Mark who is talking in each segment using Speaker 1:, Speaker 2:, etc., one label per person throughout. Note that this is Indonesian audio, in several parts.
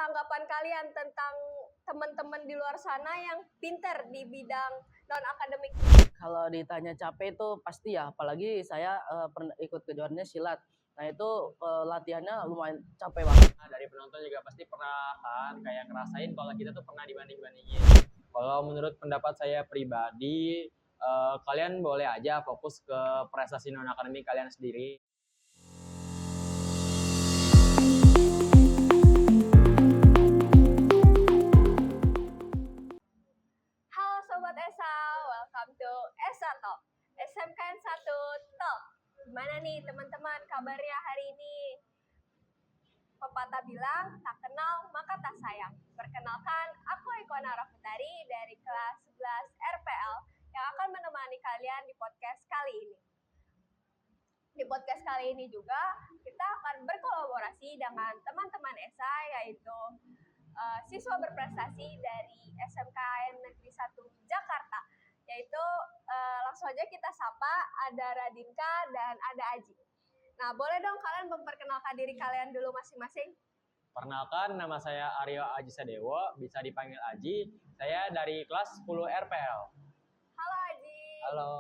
Speaker 1: tanggapan kalian tentang teman-teman di luar sana yang pinter di bidang non-akademik?
Speaker 2: Kalau ditanya capek itu pasti ya, apalagi saya pernah ikut kejuaraannya silat. Nah itu latihannya lumayan capek banget.
Speaker 3: Nah, dari penonton juga pasti pernah kan kayak ngerasain kalau kita tuh pernah dibanding-bandingin. Kalau menurut pendapat saya pribadi, kalian boleh aja fokus ke prestasi non akademik kalian sendiri.
Speaker 1: Halo Sobat ESA, welcome to ESA Talk, SMKN 1 Talk. Gimana nih teman-teman kabarnya hari ini? Pepatah bilang, tak kenal maka tak sayang. Perkenalkan, aku Eko Narafutari dari kelas 11 RPL yang akan menemani kalian di podcast kali ini. Di podcast kali ini juga kita akan berkolaborasi dengan teman-teman ESA yaitu siswa berprestasi dari SMKN Negeri 1 Jakarta. Yaitu langsung aja kita sapa, ada Radinka dan ada Aji. Nah, boleh dong kalian memperkenalkan diri kalian dulu masing-masing?
Speaker 3: Perkenalkan, nama saya Aryo Aji Sadewo, bisa dipanggil Aji. Saya dari kelas 10 RPL.
Speaker 1: Halo Aji.
Speaker 3: Halo.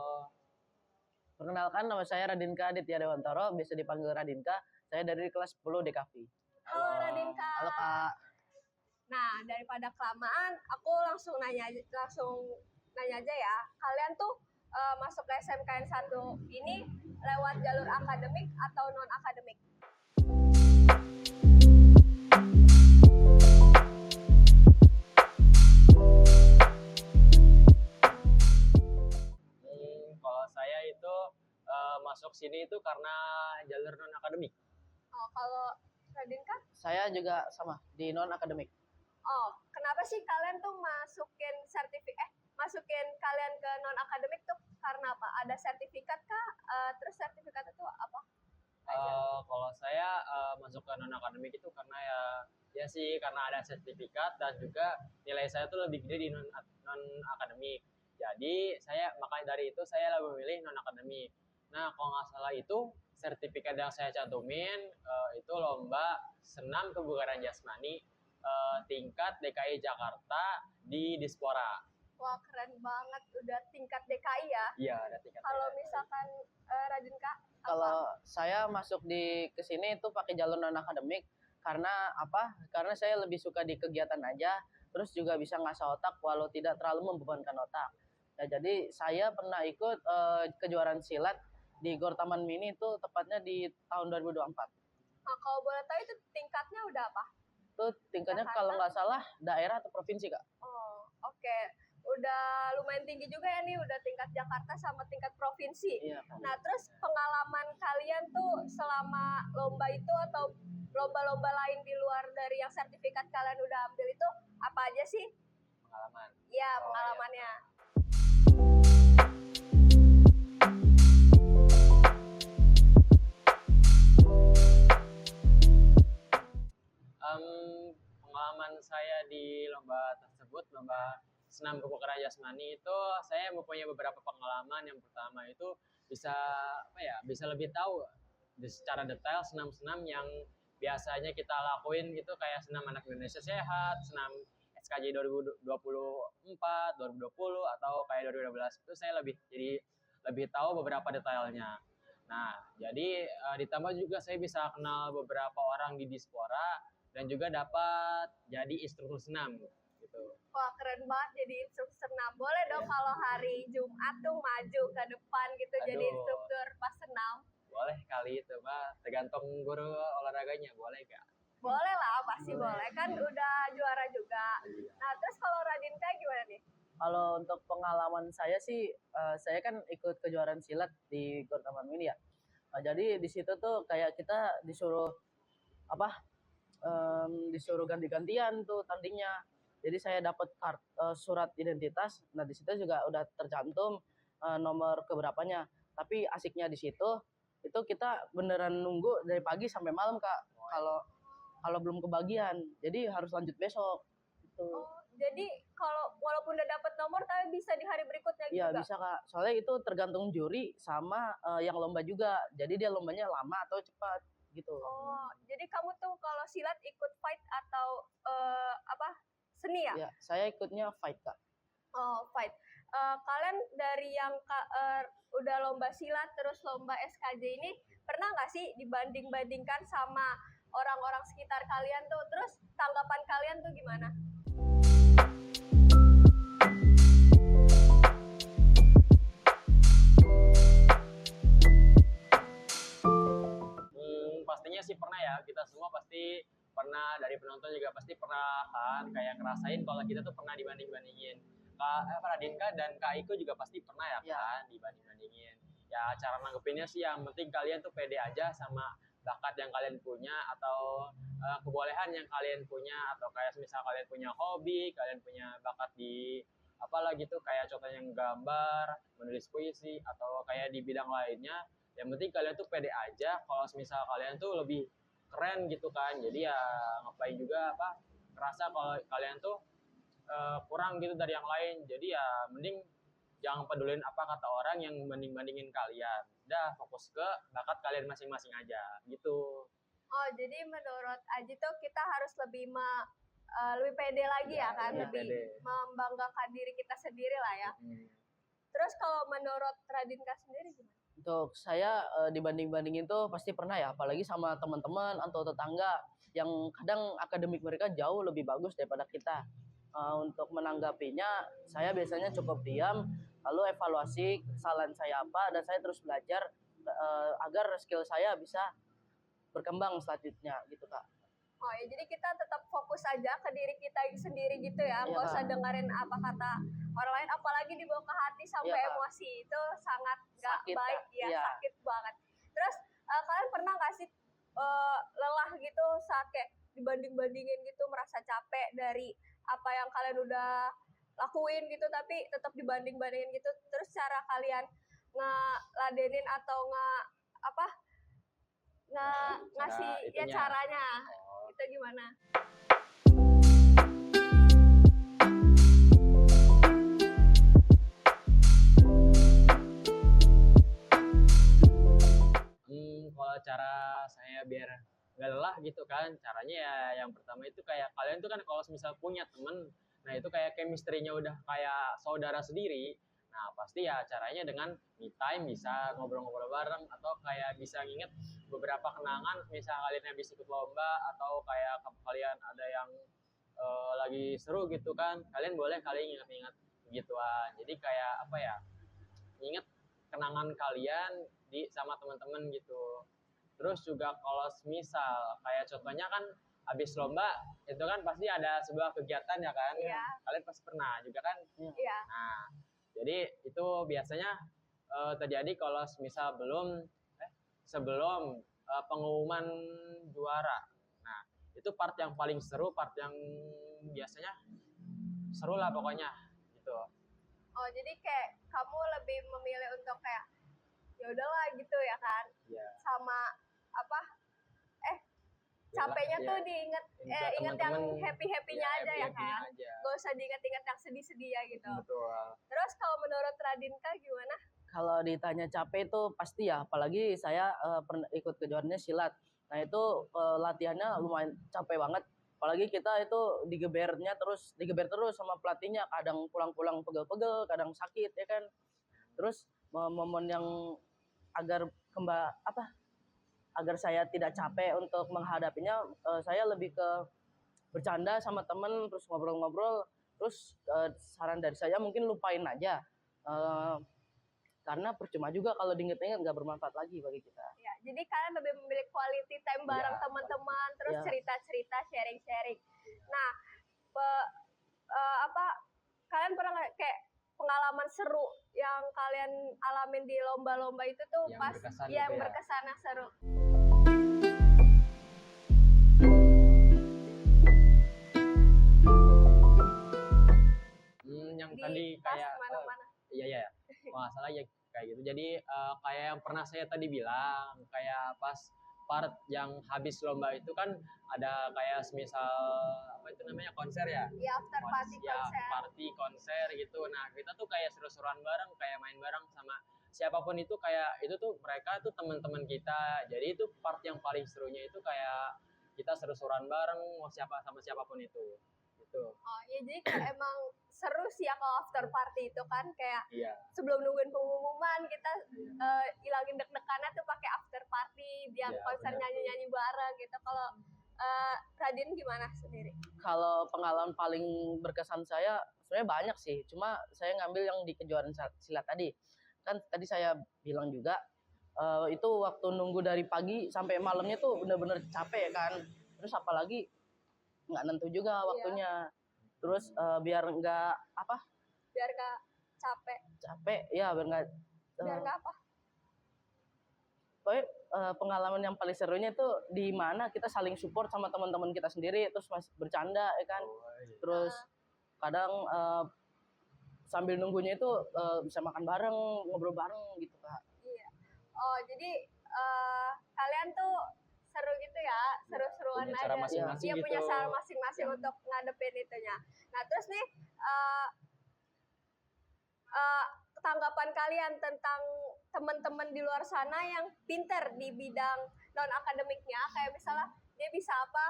Speaker 2: Perkenalkan, nama saya Radinka Aditya Dewantoro, bisa dipanggil Radinka. Saya dari kelas 10 DKV.
Speaker 1: Halo Radinka.
Speaker 2: Halo Kak.
Speaker 1: Nah, daripada kelamaan, aku langsung nanya aja ya. Kalian tuh masuk ke SMKN 1 ini lewat jalur akademik atau non-akademik?
Speaker 3: Kalau saya itu masuk sini itu karena jalur non akademik.
Speaker 1: Oh, kalau Radinka?
Speaker 2: Saya juga sama di non akademik.
Speaker 1: Oh, kenapa sih kalian tuh masukin kalian ke non akademik tuh karena apa? Ada sertifikat kah? Terus sertifikat itu apa?
Speaker 3: Kalau saya masuk ke non akademik itu karena ya sih karena ada sertifikat dan juga nilai saya tuh lebih gede di non akademik. Jadi makanya dari itu saya lebih memilih non akademik. Nah, kalau nggak salah itu sertifikat yang saya cantumin itu lomba senam kebugaran jasmani tingkat DKI Jakarta di Dispora.
Speaker 1: Wah, keren banget, udah tingkat DKI ya?
Speaker 3: Iya, ada tingkat.
Speaker 1: Kalau misalkan Radinka,
Speaker 2: kalau saya masuk ke sini itu pakai jalur non akademik karena apa? Karena saya lebih suka di kegiatan aja, terus juga bisa ngasah otak walau tidak terlalu membebankan otak. Nah, jadi saya pernah ikut kejuaraan silat di Gor Taman Mini itu tepatnya di tahun 2024.
Speaker 1: Nah, kalau boleh tahu itu tingkatnya udah apa?
Speaker 2: Itu tingkatnya
Speaker 1: Jakarta?
Speaker 2: Kalau nggak salah daerah atau provinsi, Kak.
Speaker 1: Oh, oke. Udah lumayan tinggi juga ya nih, udah tingkat Jakarta sama tingkat provinsi.
Speaker 2: Iya.
Speaker 1: Nah, terus pengalaman kalian tuh selama lomba itu atau lomba-lomba lain di luar dari yang sertifikat kalian udah ambil itu apa aja sih?
Speaker 3: Pengalaman.
Speaker 1: Iya, pengalamannya.
Speaker 3: Pengalaman saya di lomba tersebut, lomba senam kebugaran jasmani itu saya mempunyai beberapa pengalaman. Yang pertama itu bisa lebih tahu secara detail senam-senam yang biasanya kita lakuin gitu kayak senam Anak Indonesia Sehat, senam SKJ 2024, 2020 atau kayak 2012 itu saya lebih tahu beberapa detailnya. Nah, jadi ditambah juga saya bisa kenal beberapa orang di Dispora dan juga dapat jadi instruktur senam gitu.
Speaker 1: Wah, keren banget jadi instruktur senam. Boleh dong kalau hari Jumat tuh maju ke depan gitu. Aduh. Jadi instruktur pas senam.
Speaker 3: Boleh kali itu, Pak. Tergantung guru olahraganya, boleh gak?
Speaker 1: Boleh lah, pasti boleh. Kan udah juara juga. Nah, terus kalau Radinka gimana nih?
Speaker 2: Kalau untuk pengalaman saya sih, saya kan ikut kejuaraan silat di Gor Taman Mini ya. Nah, jadi di situ tuh kayak kita disuruh disuruh ganti-gantian tuh tandingnya. Jadi saya dapat surat identitas. Nah, di situ juga udah tercantum nomor keberapanya. Tapi asiknya di situ itu kita beneran nunggu dari pagi sampai malam, Kak. Kalau belum kebagian. Jadi harus lanjut besok gitu.
Speaker 1: Oh, jadi kalau walaupun udah dapat nomor tapi bisa di hari berikutnya gitu?
Speaker 2: Iya, bisa, Kak. Soalnya itu tergantung juri sama yang lomba juga. Jadi dia lombanya lama atau cepat gitu.
Speaker 1: Oh, jadi kamu tuh kalau silat ikut fight atau ya?
Speaker 2: Ya, saya ikutnya fight, Kak.
Speaker 1: Oh, fight. Kalian dari yang udah lomba silat terus lomba SKJ ini pernah nggak sih dibanding-bandingkan sama orang-orang sekitar kalian tuh? Terus tanggapan kalian tuh gimana?
Speaker 3: Pastinya sih pernah ya, kita semua pasti pernah, dari penonton juga pasti pernah kan kayak ngerasain kalau kita tuh pernah dibanding-bandingin. Kak Radinka dan Kak Iko juga pasti pernah ya kan dibanding-bandingin. Ya cara nanggepinnya sih yang penting kalian tuh pede aja sama bakat yang kalian punya atau kebolehan yang kalian punya, atau kayak misal kalian punya hobi, kalian punya bakat di apalah gitu, kayak contohnya gambar, menulis puisi, atau kayak di bidang lainnya. Yang penting kalian tuh pede aja kalau misal kalian tuh lebih keren gitu kan. Jadi ya ngapain juga apa ngerasa kalau kalian tuh kurang gitu dari yang lain. Jadi ya mending jangan pedulin apa kata orang yang banding-bandingin kalian. Udah fokus ke bakat kalian masing-masing aja gitu.
Speaker 1: Oh, jadi menurut Aji tuh kita harus lebih pede lagi ya kan, lebih membanggakan diri kita sendiri lah ya. Terus kalau menurut Radinka sendiri gimana?
Speaker 2: Untuk saya dibanding-bandingin tuh pasti pernah ya, apalagi sama teman-teman atau tetangga yang kadang akademik mereka jauh lebih bagus daripada kita. Untuk menanggapinya, saya biasanya cukup diam, lalu evaluasi kesalahan saya apa, dan saya terus belajar agar skill saya bisa berkembang selanjutnya gitu, Kak.
Speaker 1: Oh ya, jadi kita tetap fokus aja ke diri kita sendiri gitu ya, nggak usah dengerin apa kata orang lain, apalagi dibawa ke hati sampai emosi, itu sangat nggak baik ya, sakit banget. Terus kalian pernah nggak sih lelah gitu saat kayak dibanding-bandingin gitu, merasa capek dari apa yang kalian udah lakuin gitu, tapi tetap dibanding-bandingin gitu, terus cara kalian ngeladenin atau ngasih ya caranya itu gimana?
Speaker 3: Kalau cara saya biar nggak lelah gitu kan, caranya ya yang pertama itu kayak kalian tuh kan kalau misal punya temen, nah itu kayak chemistry-nya udah kayak saudara sendiri. Nah pasti ya caranya dengan me time, bisa ngobrol-ngobrol bareng, atau kayak bisa nginget beberapa kenangan misal kalian habis ikut lomba, atau kayak kalian ada yang lagi seru gitu kan, kalian boleh kali inget-inget gituan. Jadi kayak apa ya, inget kenangan kalian sama teman-teman gitu. Terus juga kalau misal kayak contohnya kan habis lomba itu kan pasti ada sebuah kegiatan ya kan.
Speaker 1: Iya.
Speaker 3: Kalian pasti pernah juga kan.
Speaker 1: Iya.
Speaker 3: Nah jadi itu biasanya terjadi kalau misal sebelum pengumuman juara. Nah itu part yang paling seru, part yang biasanya seru lah pokoknya gitu.
Speaker 1: Oh jadi kayak kamu lebih memilih untuk kayak ya udahlah gitu ya kan.
Speaker 3: Yeah.
Speaker 1: Sama apa capeknya tuh diinget inget yang happy-happynya aja ya kan. Gak usah diinget-inget yang sedih-sedih ya gitu.
Speaker 3: Betul.
Speaker 1: Terus kalau menurut Radinka gimana?
Speaker 2: Kalau ditanya capek itu pasti ya, apalagi saya pernah ikut kejuaraannya silat. Nah itu latihannya lumayan capek banget. Apalagi kita itu digeber terus sama pelatihnya, kadang pulang-pulang pegel-pegel, kadang sakit ya kan. Terus momen yang agar saya tidak capek untuk menghadapinya, saya lebih ke bercanda sama temen, terus ngobrol-ngobrol, terus saran dari saya mungkin lupain aja, karena percuma juga kalau diinget-inget nggak bermanfaat lagi bagi kita.
Speaker 1: Ya, jadi kalian lebih memilih quality time bareng teman-teman, terus cerita-cerita, sharing-sharing. Nah, kalian pernah nggak kayak pengalaman seru yang kalian alamin di lomba-lomba itu tuh
Speaker 3: yang
Speaker 1: pas
Speaker 3: berkesan
Speaker 1: yang
Speaker 3: gitu ya.
Speaker 1: berkesan yang seru?
Speaker 3: Yang
Speaker 1: Di
Speaker 3: tadi kayak
Speaker 1: mana-mana.
Speaker 3: iya nggak salah ya kayak gitu. Jadi kayak yang pernah saya tadi bilang, kayak pas part yang habis lomba itu kan ada kayak semisal apa itu namanya, konser ya?
Speaker 1: Iya, after party konser.
Speaker 3: Party konser gitu. Nah kita tuh kayak seru-seruan bareng, kayak main bareng sama siapapun itu, kayak itu tuh mereka tuh teman-teman kita. Jadi itu part yang paling serunya itu kayak kita seru-seruan bareng sama siapapun itu. gitu.
Speaker 1: Oh ya, jadi kayak emang seru sih ya kalau after party itu kan, kayak
Speaker 3: Iya.
Speaker 1: sebelum nungguin pengumuman kita ilangin deg-degannya tuh pakai after party, yang
Speaker 3: Iya,
Speaker 1: konser
Speaker 3: benar.
Speaker 1: nyanyi-nyanyi bareng gitu. Kalau Radin gimana sendiri?
Speaker 2: Kalau pengalaman paling berkesan saya sebenarnya banyak sih, cuma saya ngambil yang di kejuaraan silat tadi. Kan tadi saya bilang juga itu waktu nunggu dari pagi sampai malamnya tuh bener-bener capek kan. Terus apalagi nggak nentu juga waktunya. Terus biar nggak
Speaker 1: Biar gak capek,
Speaker 2: capek ya, biar nggak
Speaker 1: biar gak apa?
Speaker 2: pokoknya pengalaman yang paling serunya itu di mana kita saling support sama teman-teman kita sendiri, terus masih bercanda ya kan. Terus kadang sambil nunggunya itu bisa makan bareng, ngobrol bareng gitu Kak.
Speaker 1: Iya. Oh jadi kalian tuh seru gitu ya, seru-seruan
Speaker 3: Punya
Speaker 1: aja.
Speaker 3: cara masing-masing
Speaker 1: Iya,
Speaker 3: gitu.
Speaker 1: punya cara masing-masing untuk ngadepin itunya. Nah terus nih tanggapan kalian tentang teman-teman di luar sana yang pinter di bidang non akademiknya, kayak misalnya dia bisa apa,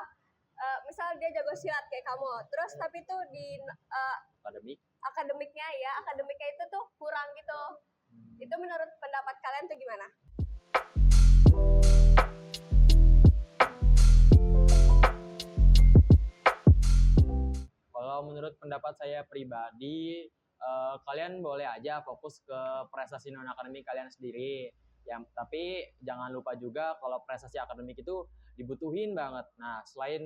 Speaker 1: misal dia jago silat kayak kamu, terus tapi tuh di akademiknya itu tuh kurang gitu. Itu menurut pendapat kalian tuh gimana?
Speaker 3: Kalau menurut pendapat saya pribadi, kalian boleh aja fokus ke prestasi non akademik kalian sendiri. Tapi jangan lupa juga kalau prestasi akademik itu dibutuhin banget. Nah, selain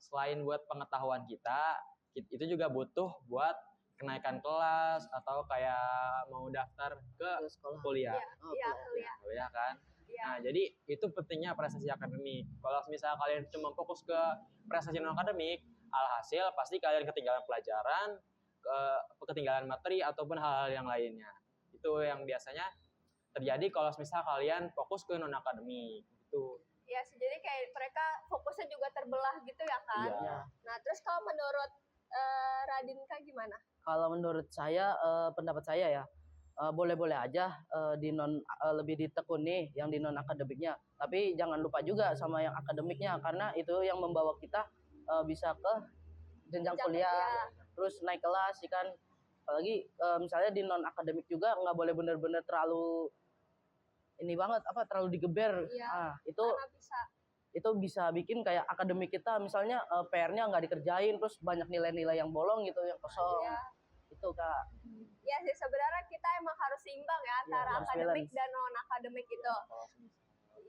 Speaker 3: selain buat pengetahuan kita, itu juga butuh buat kenaikan kelas atau kayak mau daftar ke
Speaker 2: Sekolah.
Speaker 3: kuliah.
Speaker 1: Iya, kuliah.
Speaker 3: Kuliah kan.
Speaker 1: Iya.
Speaker 3: Nah, jadi itu pentingnya prestasi akademik. Kalau misalnya kalian cuma fokus ke prestasi non akademik, alhasil pasti kalian ketinggalan pelajaran, ketinggalan materi ataupun hal-hal yang lainnya. Itu yang biasanya terjadi kalau misalnya kalian fokus ke non akademik. Itu.
Speaker 1: Ya, jadi kayak mereka fokusnya juga terbelah gitu ya kan.
Speaker 3: Iya.
Speaker 1: Nah, terus kalau menurut Radinka gimana?
Speaker 2: Kalau menurut saya, pendapat saya ya, boleh-boleh aja lebih ditekuni yang di non akademiknya, tapi jangan lupa juga sama yang akademiknya, karena itu yang membawa kita bisa ke jenjang kuliah, terus naik kelas ya kan. Apalagi misalnya di non akademik juga nggak boleh bener-bener terlalu ini banget, terlalu digeber.
Speaker 1: Iya,
Speaker 2: Itu bisa bikin kayak akademik kita misalnya PR-nya nggak dikerjain, terus banyak nilai-nilai yang bolong gitu, yang kosong.
Speaker 1: Iya.
Speaker 2: Itu Kak.
Speaker 1: Ya sih, sebenarnya kita emang harus seimbang ya antara
Speaker 2: harus
Speaker 1: akademik
Speaker 2: balance
Speaker 1: dan non akademik itu.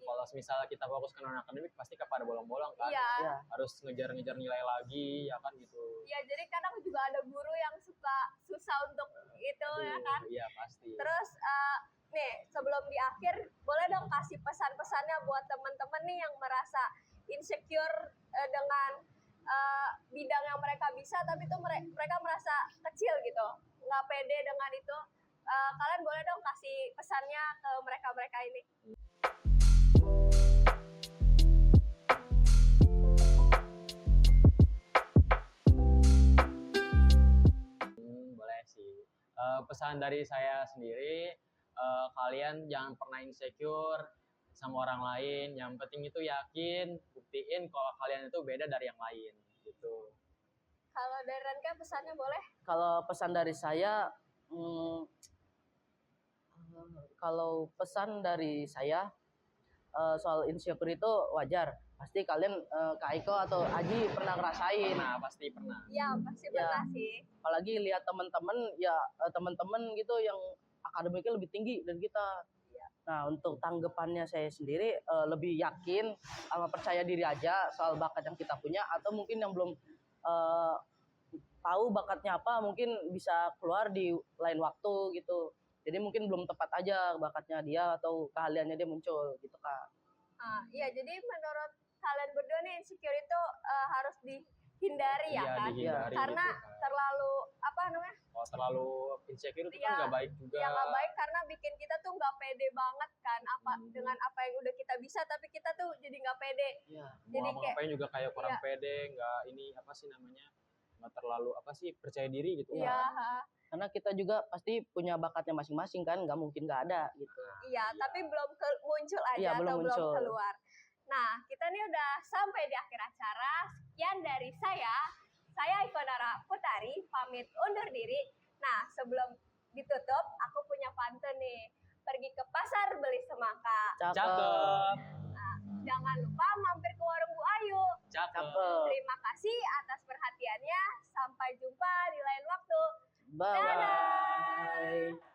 Speaker 3: Kalau misalnya kita fokus ke non akademik pasti kepada bolong-bolong kan.
Speaker 1: Iya.
Speaker 3: Harus ngejar-ngejar nilai lagi ya kan gitu.
Speaker 1: Iya, jadi kadang juga ada guru yang susah untuk itu ya kan.
Speaker 3: Iya pasti.
Speaker 1: Terus nih, sebelum di akhir, boleh dong kasih pesan-pesannya buat teman-teman nih yang merasa insecure dengan bidang yang mereka bisa, tapi tuh mereka merasa kecil gitu, nggak pede dengan itu. Kalian boleh dong kasih pesannya ke mereka-mereka ini.
Speaker 3: Boleh sih. Pesan dari saya sendiri, kalian jangan pernah insecure sama orang lain. Yang penting itu yakin, buktiin kalau kalian itu beda dari yang lain gitu.
Speaker 1: Kalau dari Ranka pesannya boleh?
Speaker 2: Kalau pesan dari saya, kalau pesan dari saya soal insecure itu wajar. Pasti kalian Kak Aiko atau Aji pernah ngerasain.
Speaker 3: Pasti pernah.
Speaker 1: Iya, pasti pernah sih.
Speaker 2: Apalagi lihat teman-teman gitu yang akademiknya lebih tinggi dari kita. Nah, untuk tanggapannya saya sendiri lebih yakin sama percaya diri aja soal bakat yang kita punya, atau mungkin yang belum tahu bakatnya apa, mungkin bisa keluar di lain waktu gitu. Jadi mungkin belum tepat aja bakatnya dia atau keahliannya dia muncul gitu Kak.
Speaker 1: Iya, jadi menurut kalian berdua nih insecure itu harus dihindari ya kan?
Speaker 3: Dihindari
Speaker 1: karena
Speaker 3: gitu, kan.
Speaker 1: terlalu
Speaker 3: Kalau terlalu insecure itu kan nggak baik juga.
Speaker 1: Ya nggak baik, karena bikin kita tuh nggak pede banget kan dengan apa yang udah kita bisa, tapi kita tuh jadi nggak pede.
Speaker 3: Jadi mau ngapain juga kayak kurang pede, nggak nggak terlalu percaya diri gitu.
Speaker 1: Iya.
Speaker 2: Karena kita juga pasti punya bakatnya masing-masing kan, nggak mungkin nggak ada gitu.
Speaker 1: Iya, tapi belum muncul aja atau belum keluar. Nah, kita nih udah sampai di akhir acara. pamit undur diri. Nah, sebelum ditutup, aku punya pantun nih. Pergi ke pasar beli semangka.
Speaker 3: Cakep.
Speaker 1: Nah, jangan lupa mampir ke warung Bu Ayu.
Speaker 3: Cakep.
Speaker 1: Terima kasih atas perhatiannya. Sampai jumpa di lain waktu.
Speaker 2: Bye bye.